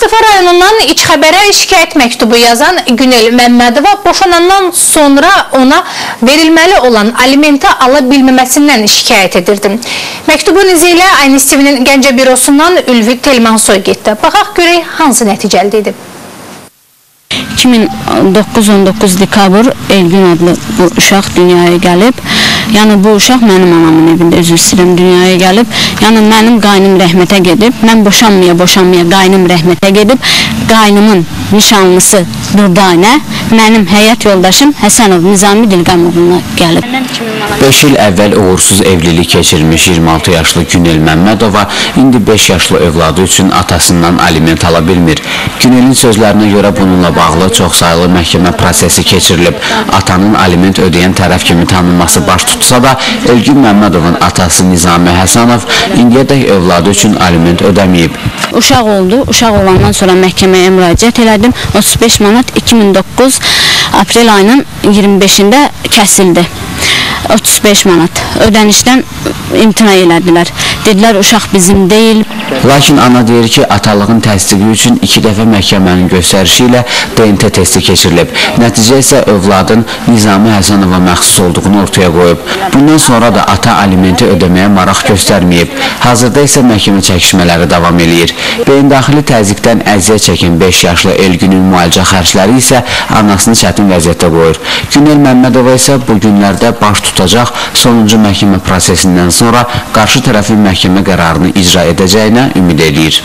Ağstafa rayonundan İç Xəbərə şikayət məktubu yazan Günel Məmmədova boşanandan sonra ona verilməli olan alimenti ala bilməməsindən şikayət edirdi. Məktubun izi ilə Aynis TV'nin Gəncə bürosundan Ülvi Telmansoy getdi. Baxaq görək hansı nəticə əldə edib. 2009-19 dekabr Elgün adlı bu uşaq dünyaya gəlib. Yəni bu uşaq mənim anamın evində, özür istəyirəm, dünyaya gəlib. Yəni mənim qaynım rəhmətə gedib. Mən boşanmaya qaynım rəhmətə gedib. Qaynımın nişanlısı Durdanə, mənim həyat yoldaşım Həsənov Nizami Dilqamovuna gəlib. 5 il əvvəl uğursuz evlilik keçirmiş 26 yaşlı Günel Məmmədova indi 5 yaşlı övladı üçün atasından aliment ala bilmir. Günelin sözlərinə görə bununla bağlı çox sayılı məhkəmə prosesi keçirilib. Atanın aliment ödəyən tərəf kimi tanınması baş tutsa da, Elgün Məmmədovun atası Nizami Həsənov indiyədək övladı üçün aliment ödəməyib. Uşaq oldu. Uşaq olandan sonra məhkəməyə müraciət elədim. 35 manat 2009 aprel ayının 25-də kəsildi. 35 manat. Ödənişdən imtina elədilər. Dedilər, uşaq bizim deyil. Lakin ana deyir ki, atalığın təsdiqi üçün 2 dəfə məhkəmənin göstərişi ilə DNT testi keçirilib. Nəticə isə övladın Nizami Həsənova məxsus olduğunu ortaya qoyub. Bundan sonra da ata alimenti ödəməyə maraq göstərməyib. Hazırda isə məhkəmə çəkişmələri davam edir. Beyindaxili təzyiqdən əziyyət çəkən 5 yaşlı Elgünün müalicə xərcləri isə anasını çətin vəziyyətdə qoyur. Günel Məmmədova isə bu günlərdə baş tutacaq sonuncu məhkəmə prosesindən sonra qarşı tərəfin məhkəmə qərarını icra edəcəyinə ümid edir.